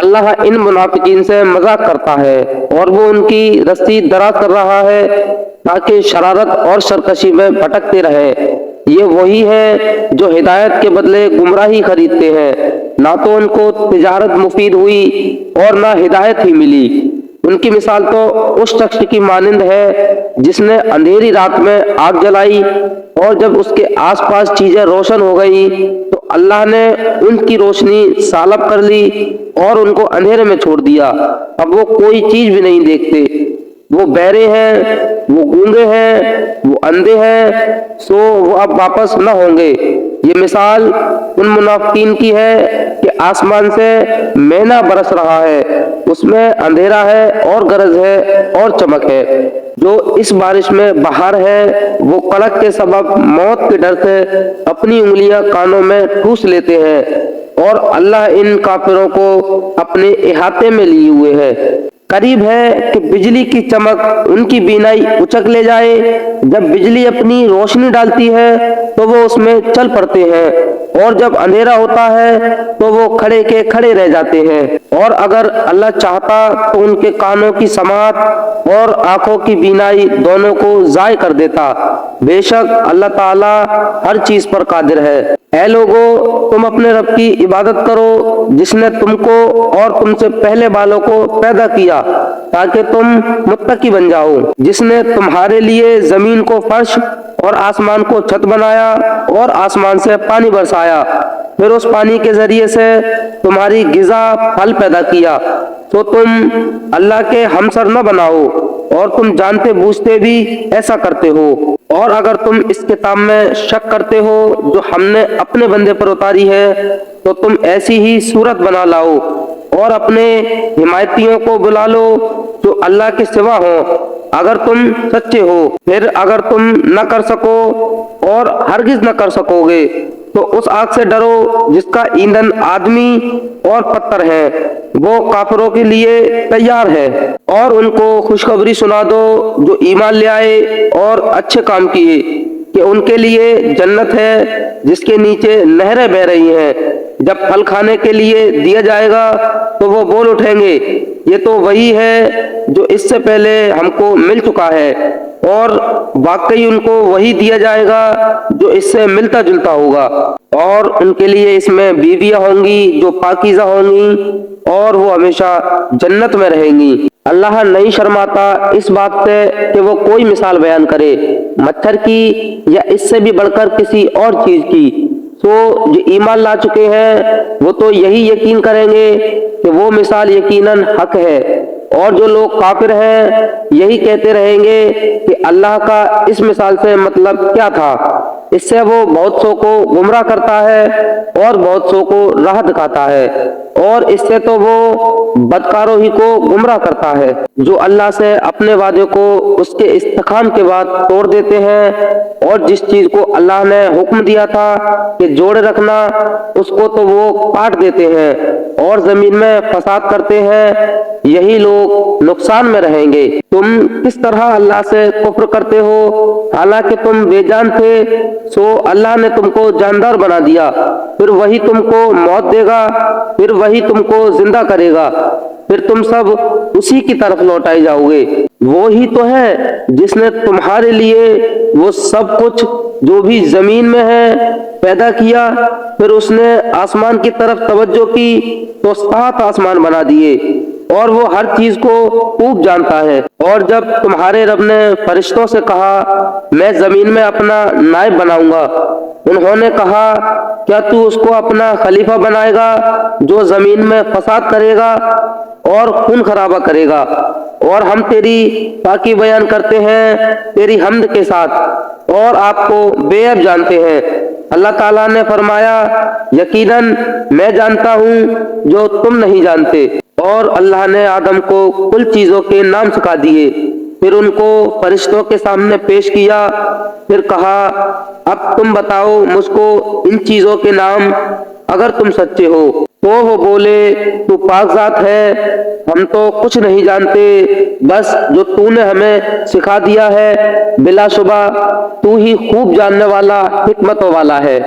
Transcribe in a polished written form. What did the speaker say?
اللہ ان منافقین سے مذاق کرتا ہے اور وہ ان کی رسی دراز کر رہا ہے تاکہ شرارت اور سرکشی میں بھٹکتے رہے۔ یہ وہی ہے جو ہدایت کے بدلے گمراہی خریدتے ہیں، نہ تو ان کو تجارت مفید ہوئی اور نہ ہدایت ہی ملی۔ ان کی مثال تو اس شخص کی مانند ہے جس نے اندھیری رات میں آگ جلائی اور جب اس کے آس پاس چیزیں روشن ہو گئی تو اللہ نے ان کی روشنی سالب کر لی اور ان کو اندھیرے میں چھوڑ دیا۔ اب وہ کوئی چیز بھی نہیں دیکھتے، وہ بہرے ہیں، وہ گونگے ہیں، وہ اندھے ہیں، سو وہ اب واپس نہ ہوں گے۔ یہ مثال ان منافقین کی ہے کہ آسمان سے مینا برس رہا ہے، اس میں اندھیرا ہے اور گرج ہے اور چمک ہے۔ جو اس بارش میں بہار ہے وہ کڑک کے سبب موت کے ڈر سے اپنی انگلیاں کانوں میں ٹھوس لیتے ہیں، اور اللہ ان کافروں کو اپنے احاطے میں لیے ہوئے ہے۔ قریب ہے کہ بجلی کی چمک ان کی بینائی اچک لے جائے۔ جب بجلی اپنی روشنی ڈالتی ہے تو وہ اس میں چل پڑتے ہیں، اور جب اندھیرا ہوتا ہے تو وہ کھڑے کے کھڑے رہ جاتے ہیں۔ اور اگر اللہ چاہتا تو ان کے کانوں کی سماعت اور آنکھوں کی بینائی دونوں کو ضائع کر دیتا۔ بے شک اللہ تعالی ہر چیز پر قادر ہے۔ اے لوگو، تم اپنے رب کی عبادت کرو جس نے تم کو اور تم سے پہلے والوں کو پیدا کیا تاکہ تم متقی بن جاؤ، جس نے تمہارے لیے زمین کو فرش اور آسمان کو چھت بنایا اور آسمان سے پانی برسایا، پھر اس پانی کے ذریعے سے تمہاری غذا پھل پیدا کیا، تو تم اللہ کے ہمسر نہ بناؤ، اور تم جانتے بوجھتے بھی ایسا کرتے ہو۔ اور اگر تم اس کتاب میں شک کرتے ہو جو ہم نے اپنے بندے پر اتاری ہے تو تم ایسی ہی صورت بنا لاؤ اور اپنے حمایتیوں کو بلا لو جو اللہ کے سوا ہوں اگر تم سچے ہو۔ پھر اگر تم نہ کر سکو اور ہرگز نہ کر سکو گے تو اس آگ سے ڈرو جس کا ایندھن آدمی اور پتھر ہے، وہ کافروں کے لیے تیار ہے۔ اور ان کو خوشخبری سنا دو جو ایمان لے آئے اور اچھے کام کیے کہ ان کے لیے جنت ہے جس کے نیچے نہریں بہ رہی ہیں۔ جب پھل کھانے کے لیے دیا جائے گا تو وہ بول اٹھیں گے، یہ تو وہی ہے جو اس سے پہلے ہم کو مل چکا ہے، اور واقعی ان کو وہی دیا جائے گا جو اس سے ملتا جلتا ہوگا۔ اور ان کے لیے اس میں بیویاں ہوں گی جو پاکیزہ ہوں گی، اور وہ ہمیشہ جنت میں رہیں گی۔ اللہ نہیں شرماتا اس بات سے کہ وہ کوئی مثال بیان کرے، مچھر کی یا اس سے بھی بڑھ کر کسی اور چیز کی۔ سو جو ایمان لا چکے ہیں وہ تو یہی یقین کریں گے کہ وہ مثال یقیناً حق ہے، اور جو لوگ کافر ہیں یہی کہتے رہیں گے کہ اللہ کا اس مثال سے مطلب کیا تھا۔ اس سے وہ بہت سو کو گمراہ کرتا ہے اور بہت سو کو راہ دکھاتا ہے، اور اس سے تو وہ بدکاروں ہی کو گمراہ کرتا ہے جو اللہ سے اپنے وعدے کو اس کے استحکام کے بعد توڑ دیتے ہیں، اور جس چیز کو اللہ نے حکم دیا تھا کہ جوڑے رکھنا اس کو تو وہ کاٹ دیتے ہیں اور زمین میں فساد کرتے ہیں۔ یہی لوگ نقصان میں رہیں گے۔ تم کس طرح اللہ سے کفر کرتے ہو حالانکہ تم بے جان تھے، سو اللہ نے تم کو جاندار بنا دیا، پھر وہی تم کو موت دے گا، پھر وہی تم کو زندہ کرے گا، پھر تم سب اسی کی طرف لوٹائے جاؤ گے۔ وہی تو ہے جس نے تمہارے لیے وہ سب کچھ جو بھی زمین میں ہے پیدا کیا، پھر اس نے آسمان کی طرف توجہ کی تو 7 آسمان بنا دیے، اور وہ ہر چیز کو خوب جانتا ہے۔ اور جب تمہارے رب نے فرشتوں سے کہا میں زمین میں اپنا نائب بناؤں گا، انہوں نے کہا کیا تو اس کو اپنا خلیفہ بنائے گا جو زمین میں فساد کرے گا اور خون خرابہ کرے گا؟ اور ہم تیری پاکی بیان کرتے ہیں تیری حمد کے ساتھ، اور آپ کو بے عیب جانتے ہیں۔ اللہ تعالیٰ نے فرمایا یقیناً میں جانتا ہوں جو تم نہیں جانتے۔ اور اللہ نے آدم کو کل چیزوں کے نام سکھا دیے، پھر ان کو فرشتوں کے سامنے پیش کیا، پھر کہا اب تم بتاؤ مجھ کو ان چیزوں کے نام اگر تم سچے ہو۔ تو وہ بولے تو پاک ذات ہے، ہم تو کچھ نہیں جانتے بس جو تو نے ہمیں سکھا دیا ہے، بلا شبہ تو ہی خوب جاننے والا حکمت والا ہے۔